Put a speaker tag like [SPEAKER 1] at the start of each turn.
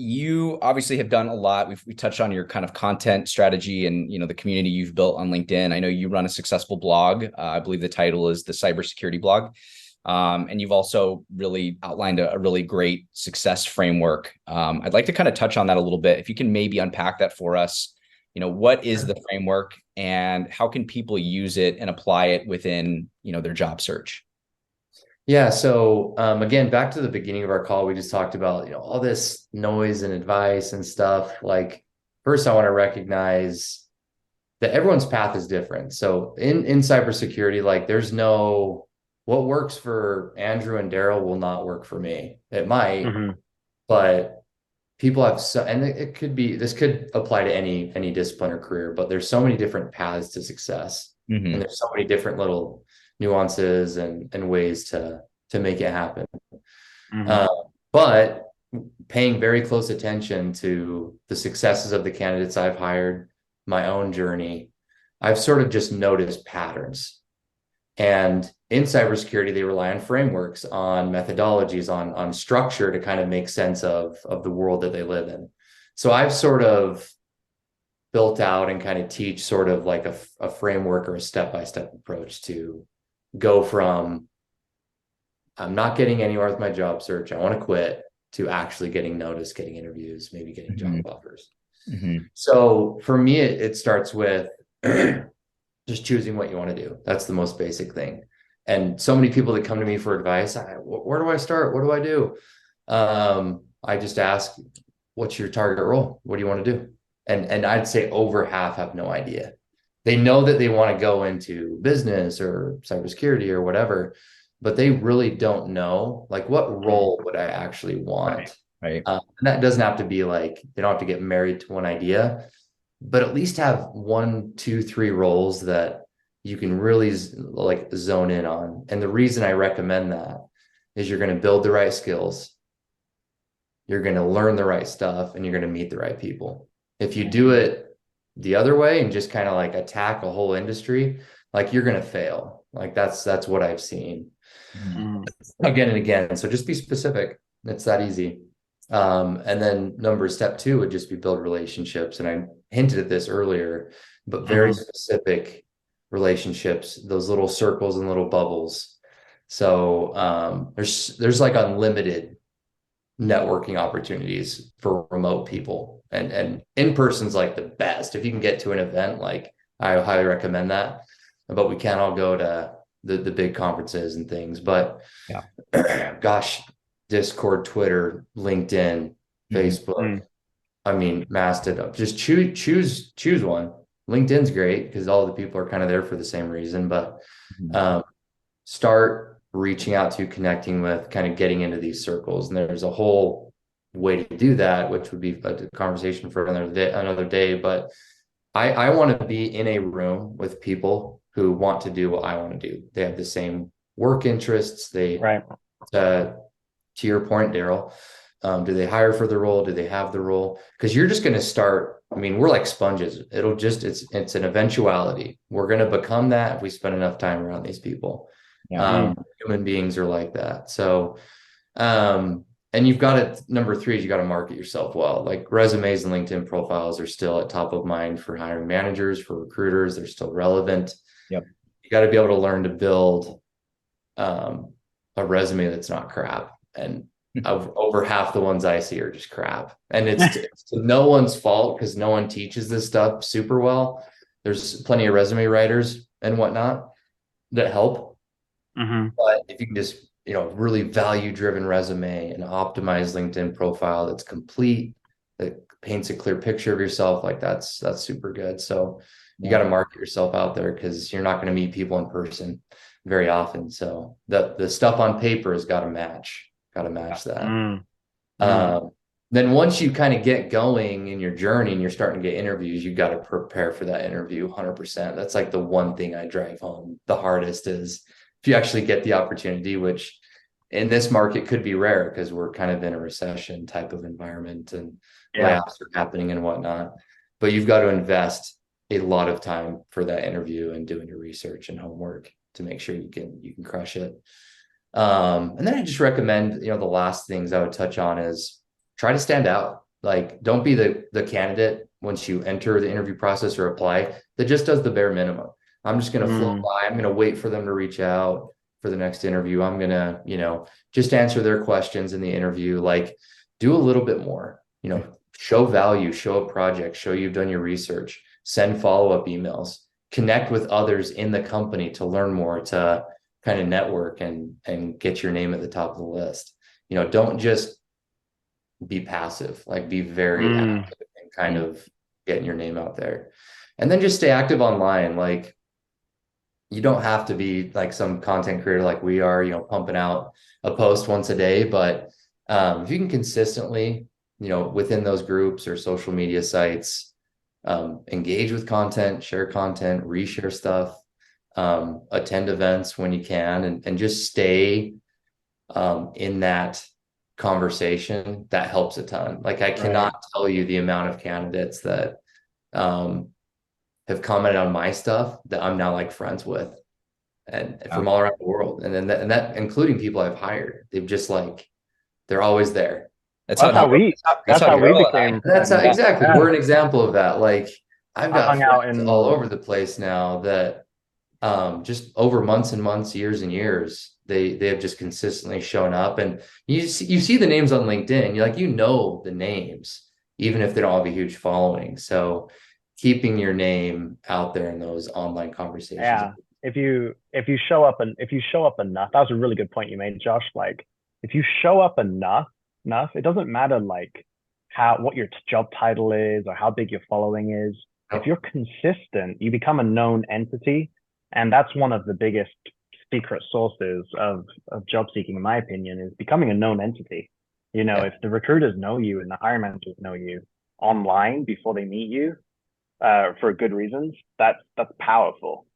[SPEAKER 1] You obviously have done a lot. We touched on your kind of content strategy and the community you've built on LinkedIn. I know you run a successful blog. I believe the title is the Cybersecurity Blog. And you've also really outlined a really great success framework. I'd like to kind of touch on that a little bit. If you can maybe unpack that for us, what is the framework and how can people use it and apply it within, their job search?
[SPEAKER 2] Yeah. So again, back to the beginning of our call, we just talked about, all this noise and advice and stuff. Like, first, I want to recognize that everyone's path is different. So in cybersecurity, like there's no what works for Andrew and Daryl will not work for me. It might,
[SPEAKER 3] hmm
[SPEAKER 2] but people have so, and it could be, this could apply to any discipline or career, but there's so many different paths to success. And
[SPEAKER 1] Hmm.
[SPEAKER 2] there's so many different little nuances and ways to make it happen.
[SPEAKER 3] hmm
[SPEAKER 2] Uh, but paying very close attention to the successes of the candidates I've hired, my own journey, I've sort of just noticed patterns. And in cybersecurity, they rely on frameworks, on methodologies, on structure to kind of make sense of the world that they live in. So I've sort of built out and kind of teach sort of like a framework or a step-by-step approach to go from I'm not getting anywhere with my job search, I want to quit, to actually getting noticed, getting interviews, maybe getting
[SPEAKER 1] Hmm.
[SPEAKER 2] job offers.
[SPEAKER 1] Hmm.
[SPEAKER 2] So for me, it starts with just choosing what you want to do. That's the most basic thing. And so many people that come to me for advice, where do I start? What do I do? I just ask, what's your target role? What do you want to do? And I'd say over half have no idea. They know that they want to go into business or cybersecurity or whatever, but they really don't know like what role would I actually
[SPEAKER 1] Right.
[SPEAKER 2] want.
[SPEAKER 1] Right.
[SPEAKER 2] And that doesn't have to be like they don't have to get married to one idea, but at least have one, two, three roles that you can really like zone in on. And the reason I recommend that is you're going to build the right skills, you're going to learn the right stuff, and you're going to meet the right people. If you do it the other way and just kind of like attack a whole industry, like you're going to fail. Like that's what I've seen
[SPEAKER 1] Mhm.
[SPEAKER 3] mm
[SPEAKER 2] again and again. So just be specific. It's that easy. And then step two would just be build relationships. And I hinted at this earlier, but very
[SPEAKER 3] hmm
[SPEAKER 2] specific relationships, those little circles and little bubbles. So there's like unlimited networking opportunities for remote people, and in person's like the best. If you can get to an event, like I highly recommend that. But we can't all go to the big conferences and things. But
[SPEAKER 1] Yeah.
[SPEAKER 2] gosh, Discord, Twitter, LinkedIn,
[SPEAKER 1] Hmm.
[SPEAKER 2] Facebook. I mean, Mastodon. Just choose one. LinkedIn's great because all the people are kind of there for the same reason. But
[SPEAKER 1] Hmm.
[SPEAKER 2] um, start reaching out to, connecting with, kind of getting into these circles. And there's a whole way to do that, which would be a conversation for another day. But I want to be in a room with people who want to do what I want to do. They have the same work interests.
[SPEAKER 3] Right.
[SPEAKER 2] Uh, to your point, Daryl, do they hire for the role? Do they have the role? Because you're just going to start. I mean, we're like sponges. It's an eventuality. We're going to become that if we spend enough time around these people.
[SPEAKER 1] Yeah.
[SPEAKER 2] Human beings are like that. So, and you've got to, number three is you got to market yourself well. Like resumes and LinkedIn profiles are still at top of mind for hiring managers, for recruiters. They're still relevant.
[SPEAKER 1] Yep.
[SPEAKER 2] You got to be able to learn to build um, a resume that's not crap. And over half the ones I see are just crap. And it's no one's fault because no one teaches this stuff super well. There's plenty of resume writers and whatnot that help.
[SPEAKER 3] hmm
[SPEAKER 2] But if you can just, really value driven resume and optimize LinkedIn profile that's complete, that paints a clear picture of yourself, like that's super good. So you got
[SPEAKER 1] Yeah.
[SPEAKER 2] to market yourself out there because you're not going to meet people in person very often. So the stuff on paper has got to
[SPEAKER 1] Yeah.
[SPEAKER 2] match that.
[SPEAKER 3] mm mm
[SPEAKER 2] Um, then once you kind of get going in your journey and you're starting to get interviews, you got to prepare for that interview 100%. That's like the one thing I drive home the hardest is if you actually get the opportunity, which in this market could be rare because we're kind of in a recession type of environment and
[SPEAKER 3] Yeah.
[SPEAKER 2] layoffs are happening and whatnot. But you've got to invest a lot of time for that interview and doing your research and homework to make sure you can crush it. And then I just recommend, the last things I would touch on is try to stand out. Like, don't be the candidate once you enter the interview process or apply that just does the bare minimum. I'm just going to float by. I'm going to wait for them to reach out for the next interview. I'm going to, just answer their questions in the interview. Like, do a little bit more, show value, show a project, show you've done your research, send follow-up emails, connect with others in the company to learn more, to kind of network and get your name at the top of the list. Don't just be passive, like be very active and kind of getting your name out there. And then just stay active online. Like, you don't have to be like some content creator like we are, pumping out a post once a day, but if you can consistently, within those groups or social media sites, engage with content, share content, reshare stuff, attend events when you can, and just stay in that conversation, that helps a ton. Like, I cannot tell you the amount of candidates that have commented on my stuff that I'm now like friends with, and from all around the world. And then that including people I've hired. They've just like, they're always there.
[SPEAKER 3] That's how we became.
[SPEAKER 2] That's how, exactly. We're an example of that. Like, I've got friends
[SPEAKER 3] in
[SPEAKER 2] all over the place now that just over months and months, years and years, they have just consistently shown up. And you see the names on LinkedIn. You're like, the names, even if they don't have a huge following. So keeping your name out there in those online conversations.
[SPEAKER 3] Yeah. If you show up enough, that was a really good point you made, Josh. Like, if you show up enough, it doesn't matter like what your job title is or how big your following is. If you're consistent, you become a known entity. And that's one of the biggest secret sources of job seeking, in my opinion, is becoming a known entity. If the recruiters know you and the hiring managers know you online before they meet you, for good reasons, that's powerful.